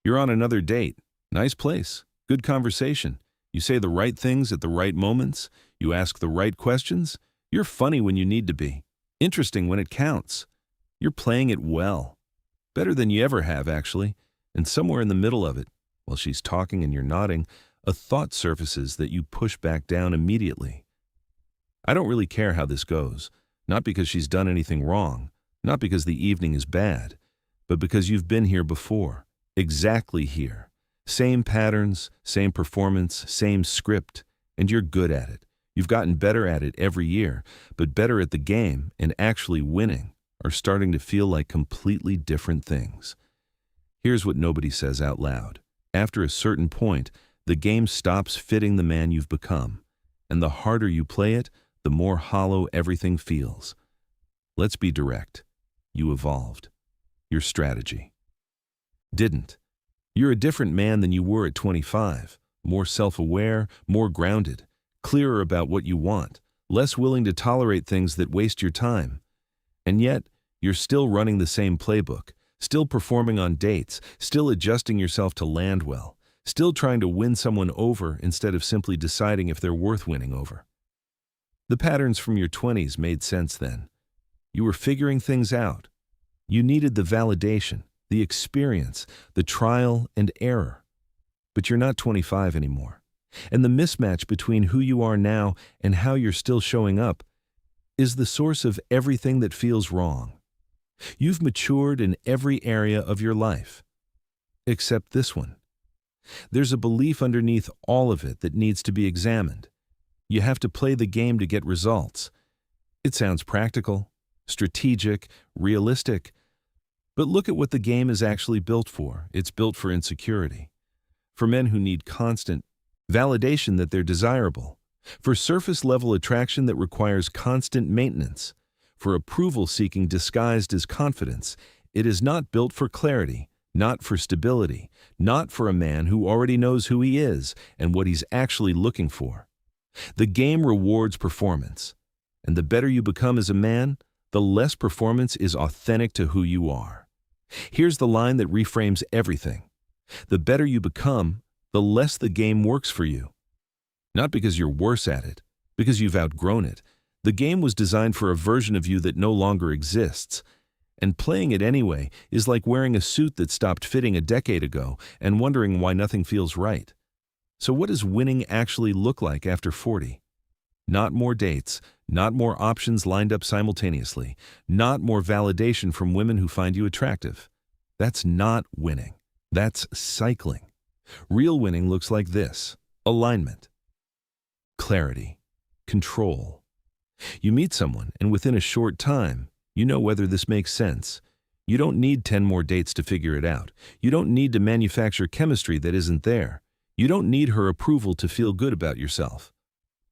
You're on another date. Nice place. Good conversation. You say the right things at the right moments. You ask the right questions. You're funny when you need to be. Interesting when it counts. You're playing it well. Better than you ever have, actually. And somewhere in the middle of it, while she's talking and you're nodding, a thought surfaces that you push back down immediately. I don't really care how this goes. Not because she's done anything wrong. Not because the evening is bad. But because you've been here before. Exactly here. Same patterns, same performance, same script. And you're good at it. You've gotten better at it every year. But better at the game and actually winning are starting to feel like completely different things. Here's what nobody says out loud. After a certain point, the game stops fitting the man you've become. And the harder you play it, the more hollow everything feels. Let's be direct. You evolved. Your strategy didn't. You're a different man than you were at 25. More self-aware, more grounded, clearer about what you want, less willing to tolerate things that waste your time. And yet, you're still running the same playbook, still performing on dates, still adjusting yourself to land well, still trying to win someone over instead of simply deciding if they're worth winning over. The patterns from your 20s made sense then. You were figuring things out. You needed the validation, the experience, the trial and error. But you're not 25 anymore. And the mismatch between who you are now and how you're still showing up is the source of everything that feels wrong. You've matured in every area of your life, except this one. There's a belief underneath all of it that needs to be examined. You have to play the game to get results. It sounds practical, strategic, realistic. But look at what the game is actually built for. It's built for insecurity. For men who need constant validation that they're desirable. For surface-level attraction that requires constant maintenance. For approval-seeking disguised as confidence. It is not built for clarity, not for stability, not for a man who already knows who he is and what he's actually looking for. The game rewards performance. And the better you become as a man, the less performance is authentic to who you are. Here's the line that reframes everything. The better you become, the less the game works for you. Not because you're worse at it, because you've outgrown it. The game was designed for a version of you that no longer exists. And playing it anyway is like wearing a suit that stopped fitting a decade ago and wondering why nothing feels right. So what does winning actually look like after 40? Not more dates, not more options lined up simultaneously, not more validation from women who find you attractive. That's not winning. That's cycling. Real winning looks like this: alignment, clarity, control. You meet someone, and within a short time, you know whether this makes sense. You don't need 10 more dates to figure it out. You don't need to manufacture chemistry that isn't there. You don't need her approval to feel good about yourself.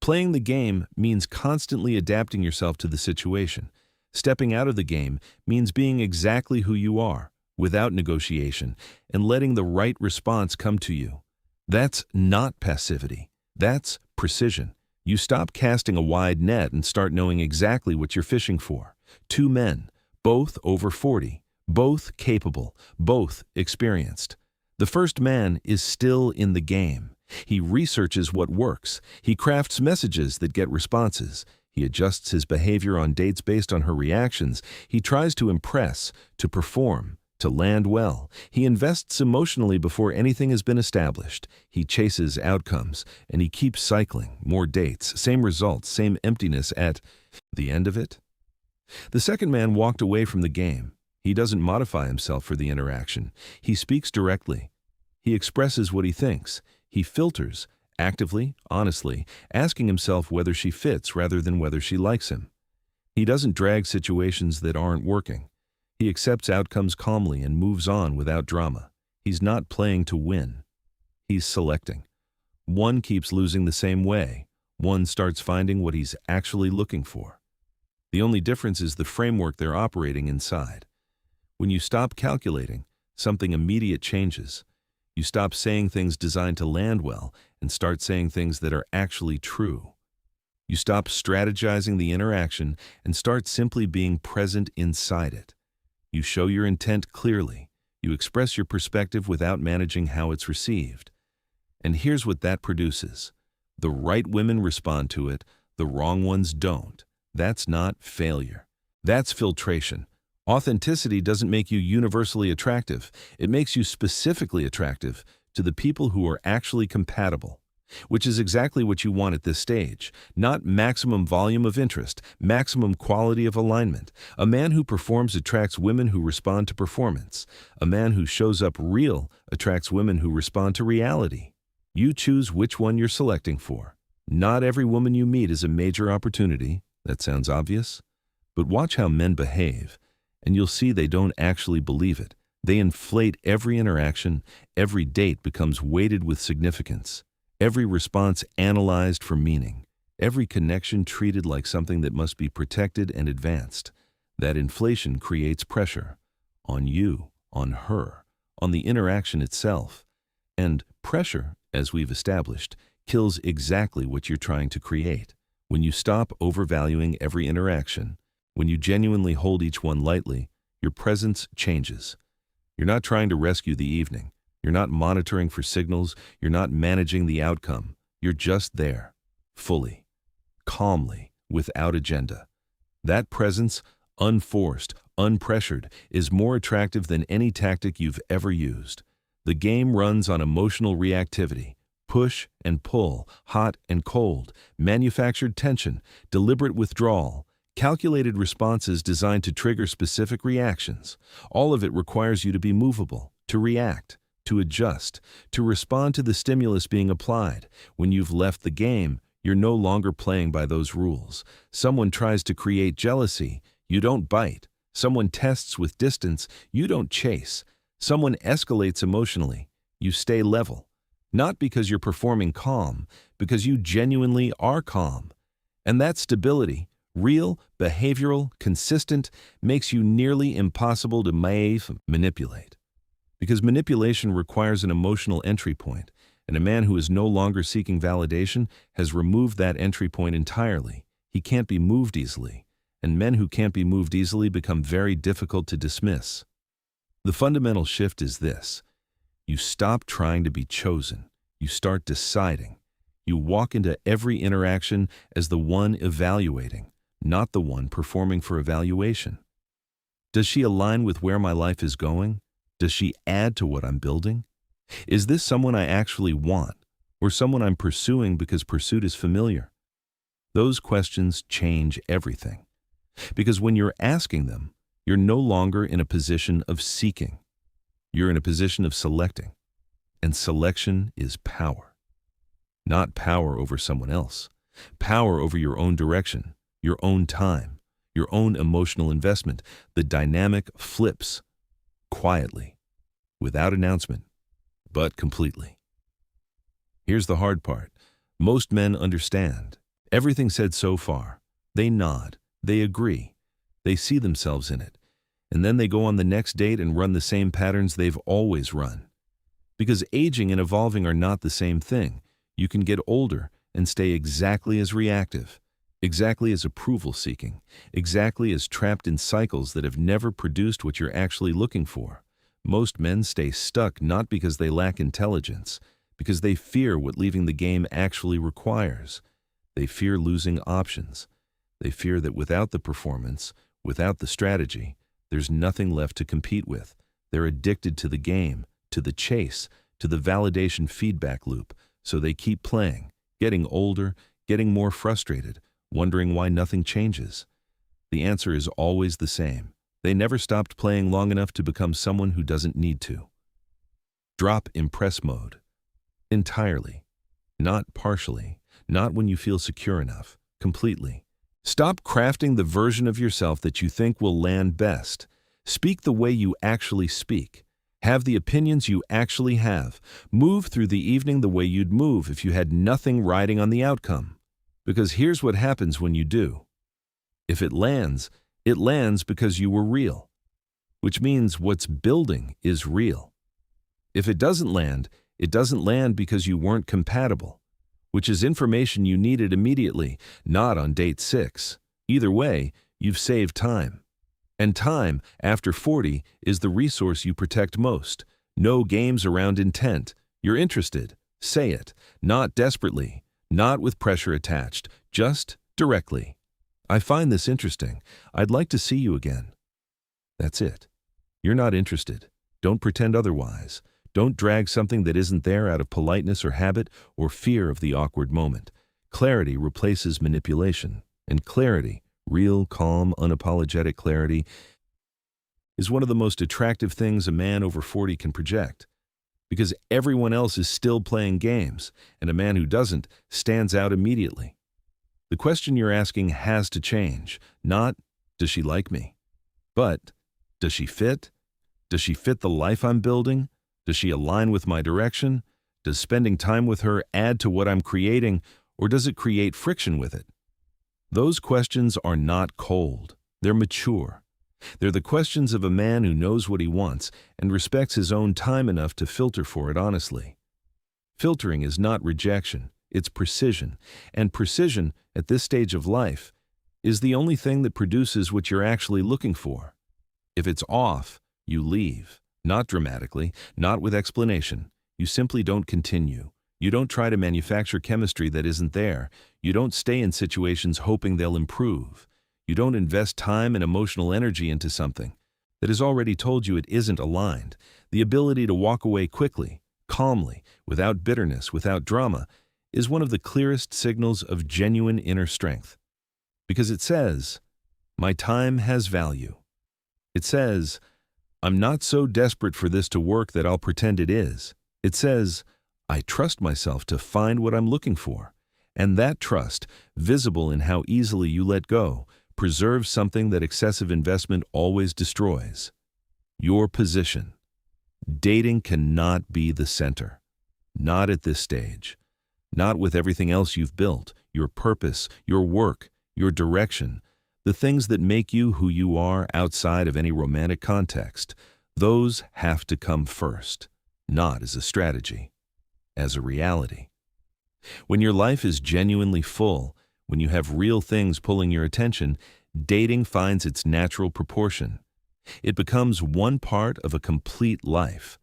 Playing the game means constantly adapting yourself to the situation. Stepping out of the game means being exactly who you are, without negotiation, and letting the right response come to you. That's not passivity. That's precision. You stop casting a wide net and start knowing exactly what you're fishing for. Two men, both over 40, both capable, both experienced. The first man is still in the game. He researches what works. He crafts messages that get responses. He adjusts his behavior on dates based on her reactions. He tries to impress, to perform, to land well. He invests emotionally before anything has been established. He chases outcomes, and he keeps cycling. More dates, same results, same emptiness at the end of it. The second man walked away from the game. He doesn't modify himself for the interaction. He speaks directly. He expresses what he thinks. He filters, actively, honestly, asking himself whether she fits rather than whether she likes him. He doesn't drag situations that aren't working. He accepts outcomes calmly and moves on without drama. He's not playing to win. He's selecting. One keeps losing the same way. One starts finding what he's actually looking for. The only difference is the framework they're operating inside. When you stop calculating, something immediate changes. You stop saying things designed to land well and start saying things that are actually true. You stop strategizing the interaction and start simply being present inside it. You show your intent clearly. You express your perspective without managing how it's received. And here's what that produces. The right women respond to it, the wrong ones don't. That's not failure. That's filtration. Authenticity doesn't make you universally attractive. It makes you specifically attractive to the people who are actually compatible, which is exactly what you want at this stage. Not maximum volume of interest, maximum quality of alignment. A man who performs attracts women who respond to performance. A man who shows up real attracts women who respond to reality. You choose which one you're selecting for. Not every woman you meet is a major opportunity. That sounds obvious. But watch how men behave, and you'll see they don't actually believe it. They inflate every interaction. Every date becomes weighted with significance. Every response analyzed for meaning. Every connection treated like something that must be protected and advanced. That inflation creates pressure on you, on her, on the interaction itself. And pressure, as we've established, kills exactly what you're trying to create. When you stop overvaluing every interaction, when you genuinely hold each one lightly, your presence changes. You're not trying to rescue the evening. You're not monitoring for signals. You're not managing the outcome. You're just there, fully, calmly, without agenda. That presence, unforced, unpressured, is more attractive than any tactic you've ever used. The game runs on emotional reactivity, push and pull, hot and cold, manufactured tension, deliberate withdrawal, calculated responses designed to trigger specific reactions. All of it requires you to be movable, to react, to adjust, to respond to the stimulus being applied. When you've left the game, you're no longer playing by those rules. Someone tries to create jealousy, you don't bite. Someone tests with distance, you don't chase. Someone escalates emotionally, you stay level. Not because you're performing calm, because you genuinely are calm. And that stability, real, behavioral, consistent, makes you nearly impossible to manipulate. Because manipulation requires an emotional entry point, and a man who is no longer seeking validation has removed that entry point entirely. He can't be moved easily, and men who can't be moved easily become very difficult to dismiss. The fundamental shift is this. You stop trying to be chosen. You start deciding. You walk into every interaction as the one evaluating, not the one performing for evaluation. Does she align with where my life is going? Does she add to what I'm building? Is this someone I actually want, or someone I'm pursuing because pursuit is familiar? Those questions change everything. Because when you're asking them, you're no longer in a position of seeking. You're in a position of selecting. And selection is power. Not power over someone else. Power over your own direction, your own time, your own emotional investment. The dynamic flips quietly, without announcement, but completely. Here's the hard part. Most men understand. Everything said so far. They nod. They agree. They see themselves in it. And then they go on the next date and run the same patterns they've always run. Because aging and evolving are not the same thing. You can get older and stay exactly as reactive, exactly as approval-seeking, exactly as trapped in cycles that have never produced what you're actually looking for. Most men stay stuck not because they lack intelligence, because they fear what leaving the game actually requires. They fear losing options. They fear that without the performance, without the strategy, there's nothing left to compete with. They're addicted to the game, to the chase, to the validation feedback loop, so they keep playing, getting older, getting more frustrated, wondering why nothing changes. The answer is always the same. They never stopped playing long enough to become someone who doesn't need to. Drop impress mode. Entirely. Not partially. Not when you feel secure enough. Completely. Stop crafting the version of yourself that you think will land best. Speak the way you actually speak. Have the opinions you actually have. Move through the evening the way you'd move if you had nothing riding on the outcome. Because here's what happens when you do. If it lands because you were real, which means what's building is real. If it doesn't land because you weren't compatible, which is information you needed immediately, not on date 6. Either way, you've saved time. And time, after 40, is the resource you protect most. No games around intent. You're interested. Say it. Not desperately. Not with pressure attached. Just directly. I find this interesting. I'd like to see you again. That's it. You're not interested. Don't pretend otherwise. Don't drag something that isn't there out of politeness or habit or fear of the awkward moment. Clarity replaces manipulation. And clarity, real, calm, unapologetic clarity, is one of the most attractive things a man over 40 can project. Because everyone else is still playing games, and a man who doesn't stands out immediately. The question you're asking has to change. Not, does she like me? But, does she fit? Does she fit the life I'm building? Does she align with my direction? Does spending time with her add to what I'm creating, or does it create friction with it? Those questions are not cold. They're mature. They're the questions of a man who knows what he wants and respects his own time enough to filter for it honestly. Filtering is not rejection, it's precision. And precision, at this stage of life, is the only thing that produces what you're actually looking for. If it's off, you leave. Not dramatically, not with explanation. You simply don't continue. You don't try to manufacture chemistry that isn't there. You don't stay in situations hoping they'll improve. You don't invest time and emotional energy into something that has already told you it isn't aligned. The ability to walk away quickly, calmly, without bitterness, without drama, is one of the clearest signals of genuine inner strength. Because it says, my time has value. It says, I'm not so desperate for this to work that I'll pretend it is. It says, I trust myself to find what I'm looking for. And that trust, visible in how easily you let go, preserves something that excessive investment always destroys. Your position. Dating cannot be the center. Not at this stage. Not with everything else you've built, your purpose, your work, your direction, the things that make you who you are outside of any romantic context. Those have to come first, not as a strategy, as a reality. When your life is genuinely full, when you have real things pulling your attention, dating finds its natural proportion. It becomes one part of a complete life,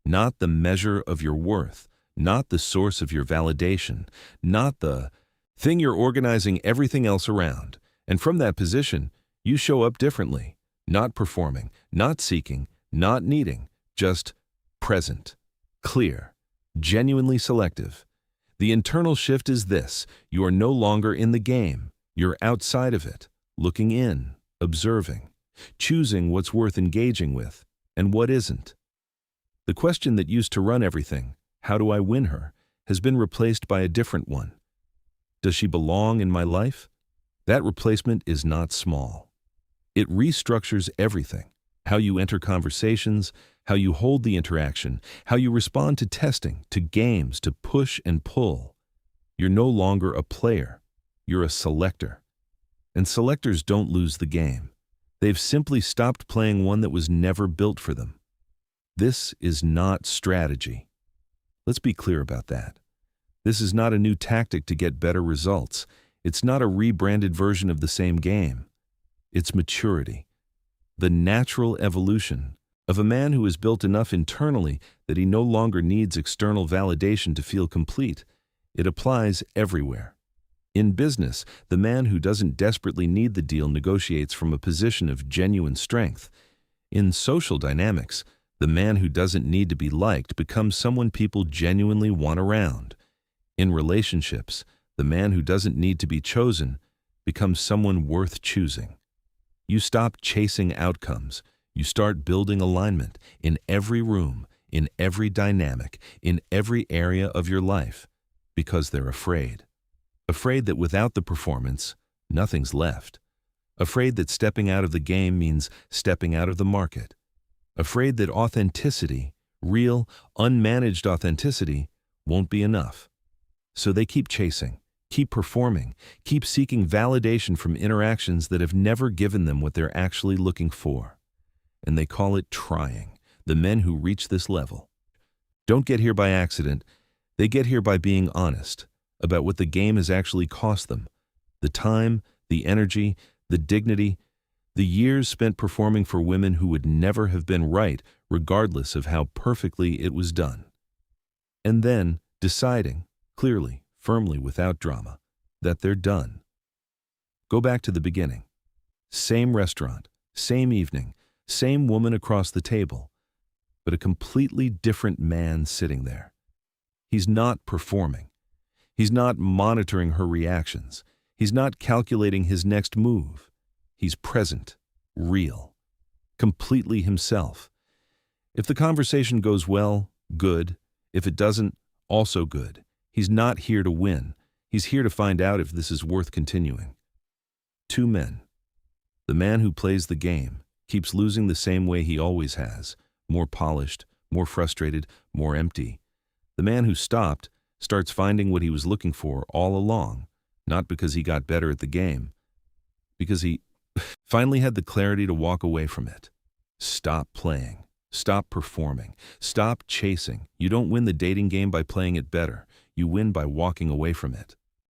not the measure of your worth, not the source of your validation, not the thing you're organizing everything else around. And from that position, you show up differently, not performing, not seeking, not needing, just present, clear, genuinely selective. The internal shift is this: you are no longer in the game, you're outside of it, looking in, observing, choosing what's worth engaging with and what isn't. The question that used to run everything, how do I win her, has been replaced by a different one. Does she belong in my life? That replacement is not small. It restructures everything: how you enter conversations, how you hold the interaction, how you respond to testing, to games, to push and pull. You're no longer a player. You're a selector. And selectors don't lose the game. They've simply stopped playing one that was never built for them. This is not strategy. Let's be clear about that. This is not a new tactic to get better results. It's not a rebranded version of the same game. It's maturity. The natural evolution of a man who has built enough internally that he no longer needs external validation to feel complete. It applies everywhere. In business, the man who doesn't desperately need the deal negotiates from a position of genuine strength. In social dynamics, the man who doesn't need to be liked becomes someone people genuinely want around. In relationships, the man who doesn't need to be chosen becomes someone worth choosing. You stop chasing outcomes. You start building alignment in every room, in every dynamic, in every area of your life, because they're afraid. Afraid that without the performance, nothing's left. Afraid that stepping out of the game means stepping out of the market. Afraid that authenticity, real, unmanaged authenticity, won't be enough. So they keep chasing, keep performing, keep seeking validation from interactions that have never given them what they're actually looking for. And they call it trying. The men who reach this level don't get here by accident. They get here by being honest about what the game has actually cost them. The time, the energy, the dignity, The years spent performing for women who would never have been right, regardless of how perfectly it was done. And then deciding, clearly, firmly, without drama, that they're done. Go back to the beginning. Same restaurant, same evening, same woman across the table, but a completely different man sitting there. He's not performing. He's not monitoring her reactions. He's not calculating his next move. He's present, real, completely himself. If the conversation goes well, good. If it doesn't, also good. He's not here to win. He's here to find out if this is worth continuing. Two men. The man who plays the game keeps losing the same way he always has, more polished, more frustrated, more empty. The man who stopped starts finding what he was looking for all along, not because he got better at the game, because he finally had the clarity to walk away from it. Stop playing. Stop performing. Stop chasing. You don't win the dating game by playing it better. You win by walking away from it.